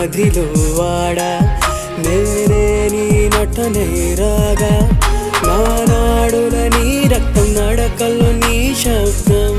మదిలో వాడా నేనే నీ నటనే రాగా నా నాడుల నీ రక్తం నడకల్లో నీ శబ్దం